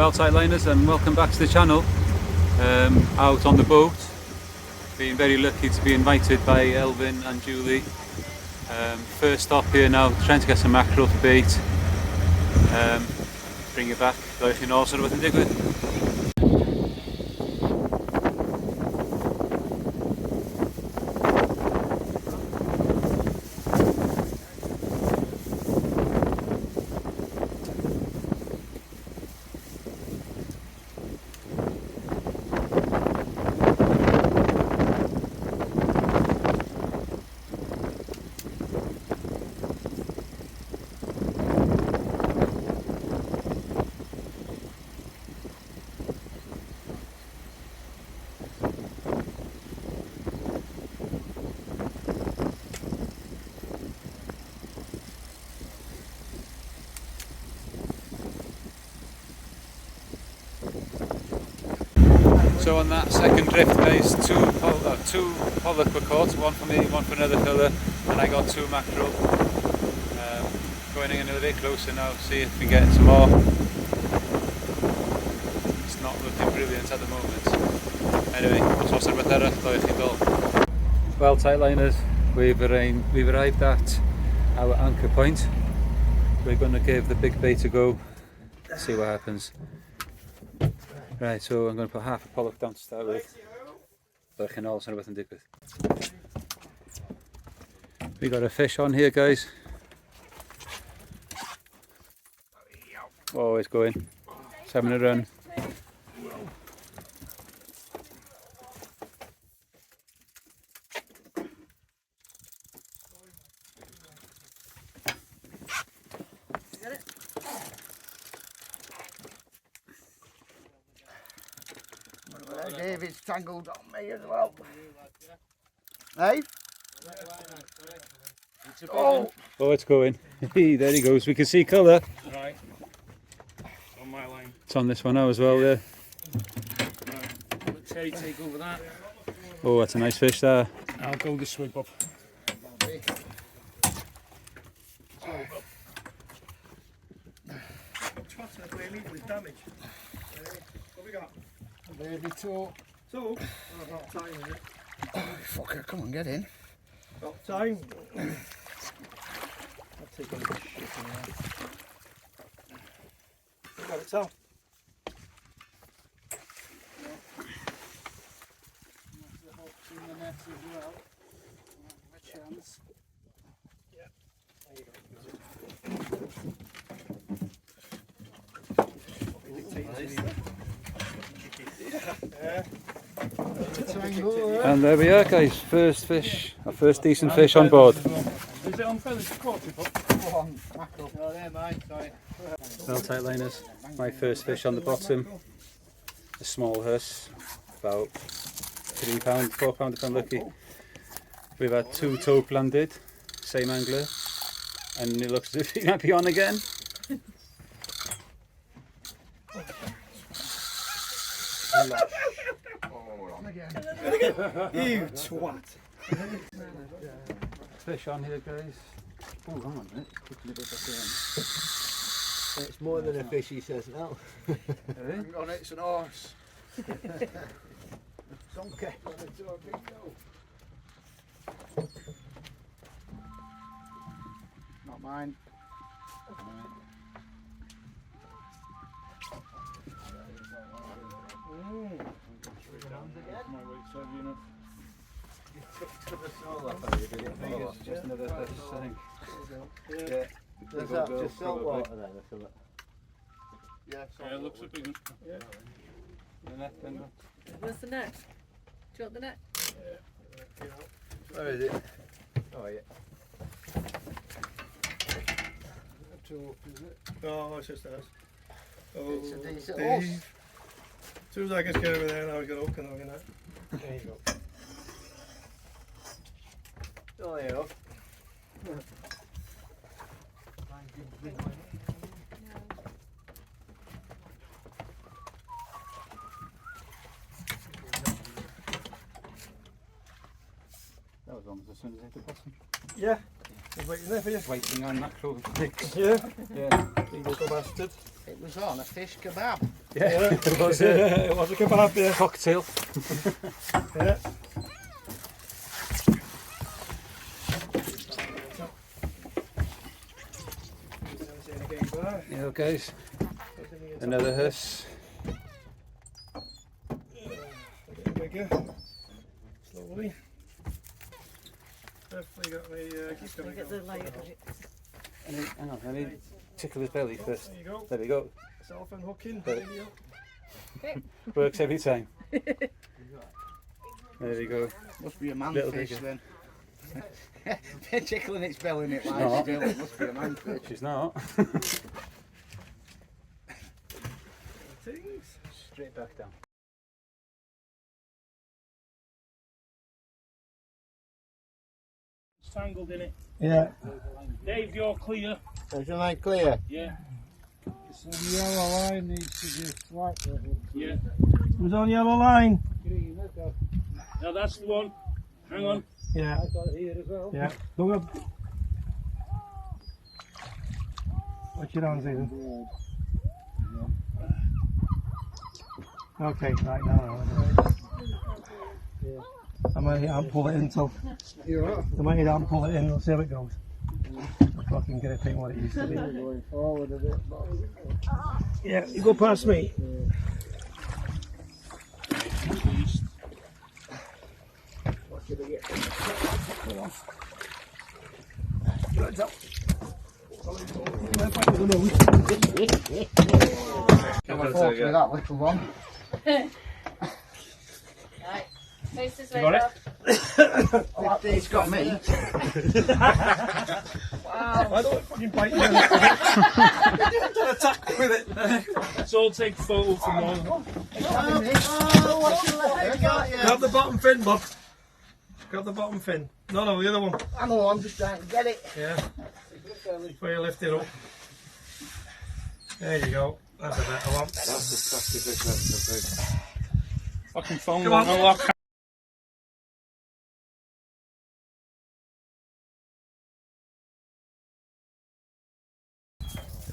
Well, sightliners, and welcome back to the channel. Out on the boat, being very lucky to be invited by Elvin and Julie. First stop here now, trying to get some mackerel to bait. Bring it back, like you know, sort of what to dig with. So on that second drift, guys, two pollock were caught, one for me, one for another fella, and I got two mackerel. Going in a little bit closer now, see if we get some more. It's not looking brilliant at the moment. Anyway, os o'r beth arall, do chi fel. Well, tightliners, we've arrived at our anchor point. We're going to give the big bait a go, see what happens. Right, so I'm going to put half a pollock down to start with. But all sort of dig with. We got a fish on here, guys. Oh, it's going. It's having a run. David's tangled on me as well. Hey? Oh, it's going. There he goes. We can see colour. Right. It's on my line. It's on this one now as well, yeah. Right. Let Terry take over that. Oh, that's a nice fish there. I'll go the sweep up. damage. What we got? Baby two. Two? About time, isn't it? Oh, fucker, come on, get in. About time. I'll take all the shit in there. You got it, Tom? In the net as well. A chance. Yeah. There you go. And there we are, guys. First fish, our first decent fish on board. Is it on feathers? Oh, mackerel. Oh, there, mate. Sorry. Well, tightliners, my first fish on the bottom. A small huss, about £3, £4 if I'm lucky. We've had two tope landed, same angler, and it looks as if he might be on again. You twat. Fish on here, guys. Oh, hang on a minute. Looking a bit back in. It's more than a fish, he says now. Hang on, it's an horse. Donkey. Not mine. Just another fish, I think. Yeah. Is that just salt water then, or something? Yeah, Yeah, it looks a big one. Yeah. The net, then. Where's the net? Do you want the net? Where is it? Oh yeah. Two up, is it? No, it's just us. Oh, It's a decent horse. As soon as I get over there, now he's got a hook and I'm gonna. There you go. Oh, there you go. That was almost as soon as I hit the bottom. Yeah. He's waiting there for you. Waiting on mackerel sticks. Yeah. Yeah. You little bastard. It was on a fish kebab. Yeah, it was It was a kebab, yeah. cocktail. Yeah. Yeah, guys. Another hearse. Bigger. Slowly. Definitely got my keep Can we get the light on it? Hang on, I need to tickle his belly first. There you go. There we go. Self unhooking. But- Video. Works every time. There we go. Must be a Little manfish bigger. then. They're tickling its belly in it like not. still. It must be a manfish. She's not. Things. Straight back down. It's tangled in it. Yeah. Dave, you're clear. Is your line clear? Yeah. So the yellow line needs to be slightly. Yeah. Who's on yellow line? Now that's the one. Hang on. Yeah. I got it here as well. Yeah. Look up. Watch your hands, Ethan. Okay, right now. I might hit and pull it in, so. I might hit and pull it in, we'll see how it goes. Fucking get a thing what it used to be. Going forward a bit. Yeah, you go past me. Unfortunately, that little one. Right. Face this way, got it? Bob. Oh, it's got me. I don't fucking bite you. Attack with it. Let's all take photos from now. Grab the bottom fin, Bob. Grab the bottom fin. No, the other one. I know, I'm just trying to get it. Yeah. Before you lift it up. There you go. That's a better one. That's disgusting. Fucking phone Come won't on. unlock.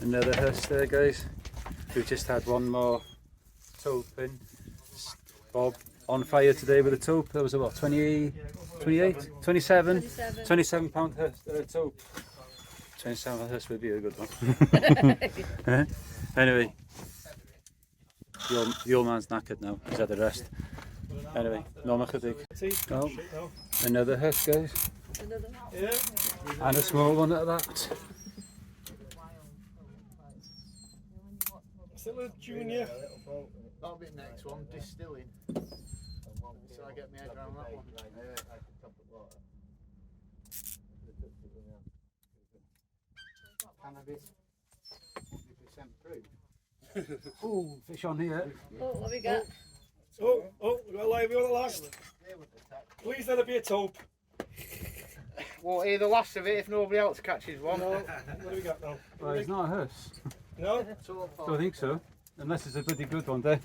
Another hearse there, guys. We've just had one more taupe in. Bob on fire today with a taupe. That was about 28, 27 £27 hearse, taupe. 27 hearse would be a good one. Anyway, the old man's knackered now. He's had the rest. Anyway, no machadik. Oh, another hearse, guys. Another. Yeah. And a small one at that. Still a junior. That'll be next one, distilling. So I get my head around that one. Cannabis, 100% proof. Oh, fish on here. Oh, what we got? Oh, we got a live on the last. Please let it be a taupe. Won't hear the last of it if nobody else catches one. No, what do we got now? Well, it's not a hearse. No? Don't think so. Unless it's a pretty good one there.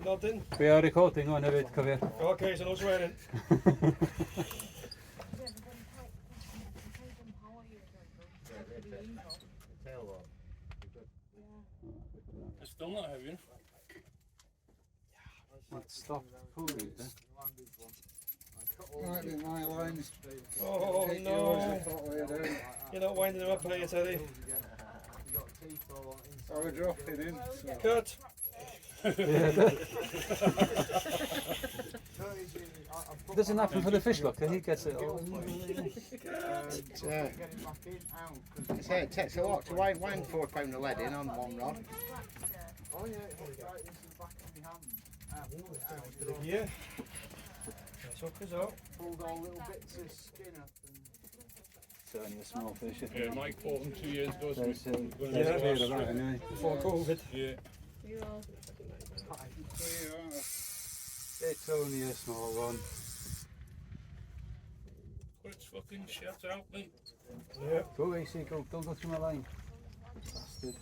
Nothing. We are recording on a bit, come here. Okay, so no swearing. It's still not heavy. Let's stop pulling there. Might be my lines. Oh no. You're not winding them up, are you, Teddy? So we're dropping in. Cut. Doesn't happen for the fish locker, he gets it all. It takes a lot to wind 4 pound of lead in on one rod. Yeah. Suckers up. Pulled all little bits of skin up. It's only a small fish. isn't Yeah, it? Mike caught them 2 years ago. So There's we're Yeah. a pair of that anyway. Before COVID. yeah. You all. It's only a small one. Let's fucking shut out, mate. Yeah. Go easy, go, don't go through my line. Bastard.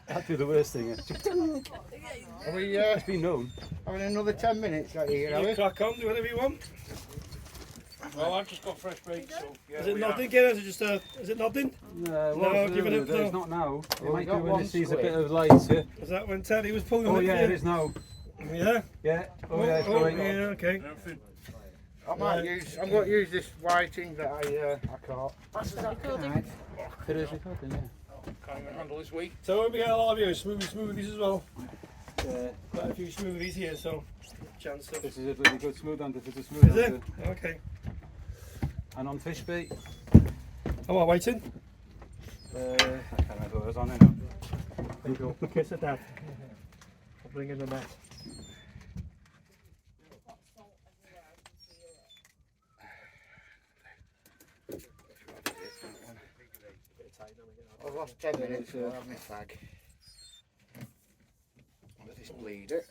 That'd be the worst thing. Are we It's been known. having another 10 minutes out here, are You we? crack on, do whatever you want. Well, I've just got fresh bait, so yeah. Is it nothing, Ken? Is it just is it nothing? No, give it up It's now. not now. It Well, might we be got when one it sees a squid. bit of light. Yeah. Is that when Teddy was pulling Oh it? yeah, it is now. Yeah? Yeah. Oh yeah, it's going. yeah, okay. Everything. I might use. I'm going to use this whiting that I caught. Recording. It is recording, yeah. Can't even handle this weight. So we get a lot of you smoothies as well. Yeah. Quite a few smoothies here, so chance of. This is a really good smooth under. It's a smooth Is it? under. Okay. And on fish bait, Am I waiting? I can't remember what was on it now. There you go. Kiss of death. I'll bring in the net. I've lost 10 minutes. I'll have my fag. Let this bleed it.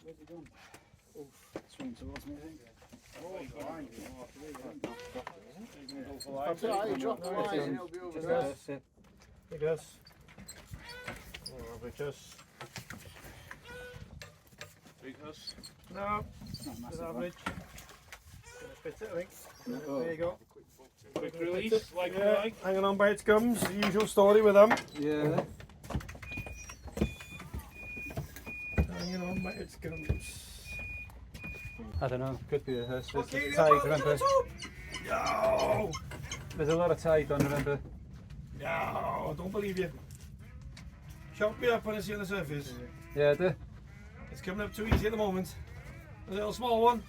Where's it gone? Swing towards me, I think. That's right, you drop the line and it'll be over Just there. that's it. Hey guys. Oh, just. Big us. No, It's not a just massive one. average. Gonna fit it, I think. Oh. There you go. Quick release, like you Yeah, like. hanging on by its gums. The usual story with them. Yeah. Hanging on by its gums. I don't know. Could be a hearse. There's Okay, a tide, remember? No! There's a lot of tide on, remember? No, I don't believe you. Shout me up when I see on the surface. Yeah, the It's coming up too easy at the moment. A little small one.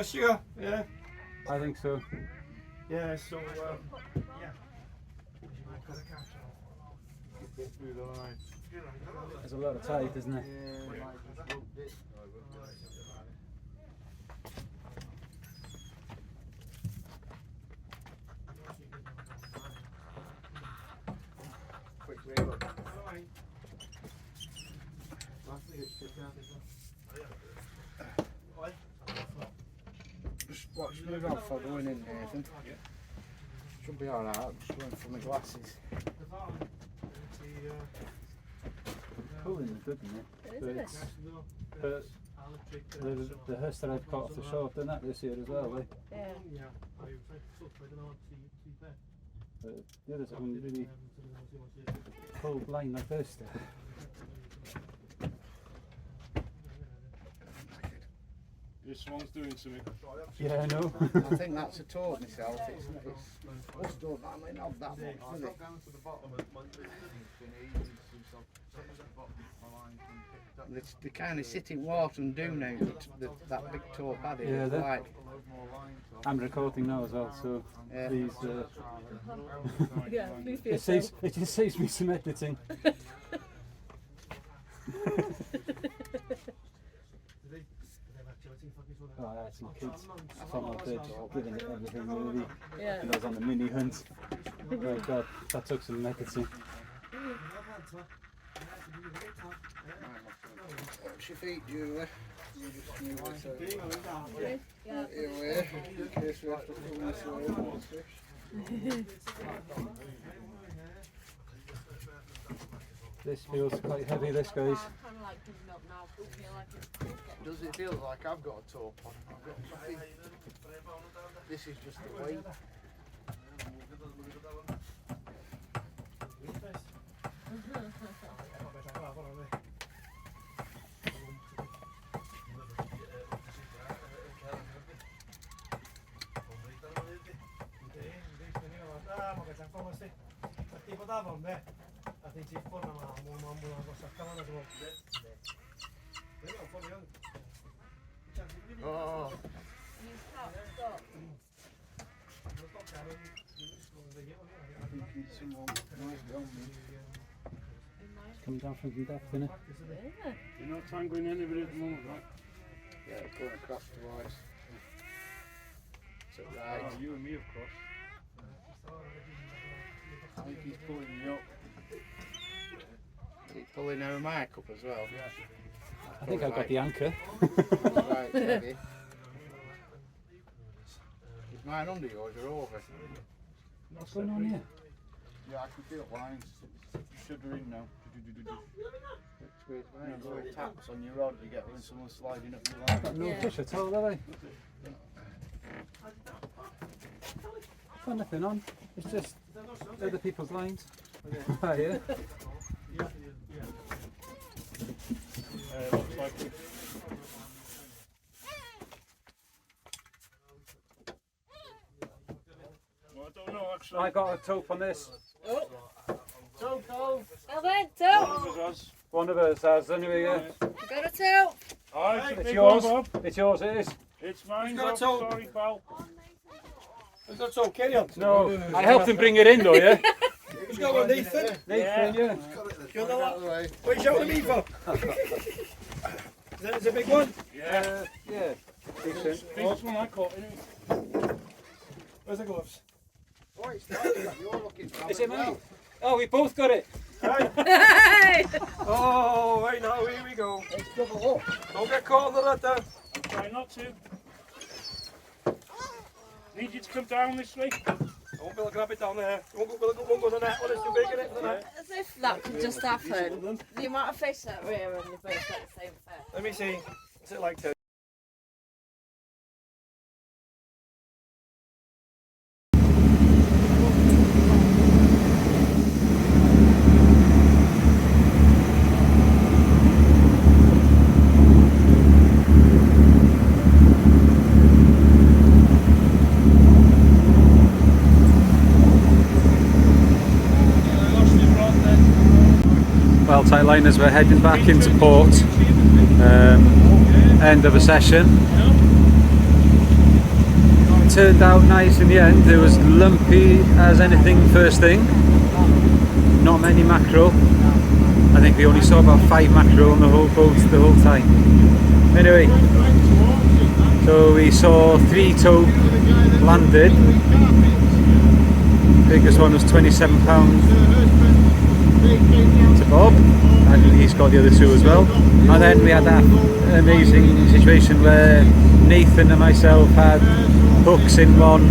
Sugar. Yeah. I think so. Yeah, so, yeah. There's a lot of tide, isn't there? Quick reel up. Just watch me around for going in, Nathan. Should be alright, I'm just going for my glasses. Pulling is good, isn't it? It But is, it's- But the hearse that I've caught off the shore have done that this year as well, like. Yeah. But the others haven't really pulled line like this. This one's doing something. Yeah, I know. I think that's a toad myself. It's us don't normally have that much, does it? They kind of sit in water and do now. That big toad had it. Yeah, It's they- like, I'm recording now as well, so Yeah. please. Yeah, please be It saves. It just saves me some editing. Oh, I had some kids from my bed giving it everything really. Yeah. And I was on the mini hunt. Oh God, that took some editing. what's your feet, Julie? You just move it out. Yeah. Here we are, in case we have to pull this over the fish. This feels quite heavy, this, guys. Kind of like giving up now. I feel like it's getting. Does it feel like I've got a toe on? I've got nothing. This is just the weight. Oh, You stop, stop. Coming down from the depth, innit? Yeah. You're not tangling anybody at the moment, right? yeah, going across twice. So Oh, right, you and me, of course. I think he's pulling me up. He's pulling our mic up as well. I think I've got the anchor. Right, steady. Is mine under yours or over? What's going on here? Yeah, I can feel lines shuddering now. with taps on your rod you get when someone's sliding up your line. Got no Yeah. push at all, have they? Got nothing on. It's just other people's lines. Oh, yeah. Looks like it. Well, I don't know actually. I got a taupe on this. So cold. Elvin, two. One of us One of us has anyway, yeah. Got a two. has. It's a It's big yours. one, Bob. It's yours, it is. It's mine, got a Bob. toe? Sorry, pal. Is that so? Carry on. No, I helped him bring it in though, yeah. Who's got one, Nathan? Nathan, yeah. You're the lot. What are you shouting at me for? Is that a big one? Yeah. Yeah. Decent. Biggest one I caught, innit? Where's the gloves? Is it mine? Oh, we both got it. Hey! Oh, right now, here we go. Don't get caught on the rudder. Try not to. Need you to come down this way. I won't be able to grab it down there. Won't go to the net. Well, it's too big in it for the net. As if that could just happen. The amount of fish that were here and they both got the same fish. Let me see. What's it like to? Well, tight liners, we're heading back into port. End of a session. Turned out nice in the end. It was lumpy as anything first thing. Not many mackerel. I think we only saw about 5 mackerel on the whole boat the whole time. Anyway, so we saw 3 tope landed. Biggest one was £27 to Bob, and he's got the other 2 as well. And then we had that amazing situation where Nathan and myself had hooks in one.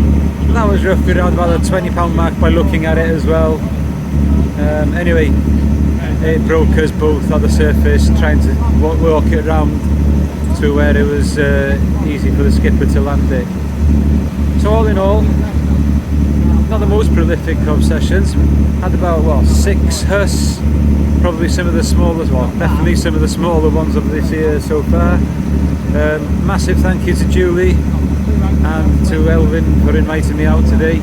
That was roughly around about the £20 mark by looking at it as well. Anyway, it broke us both on the surface trying to walk it around to where it was easy for the skipper to land it. So all in all, not the most prolific of sessions. Had about what, 6 hus, probably some of the smallest, well, definitely some of the smaller ones of this year so far. Massive thank you to Julie and to Elvin for inviting me out today.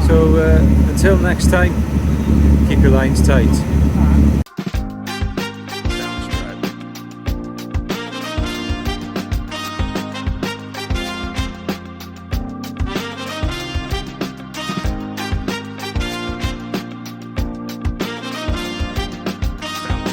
So until next time, keep your lines tight.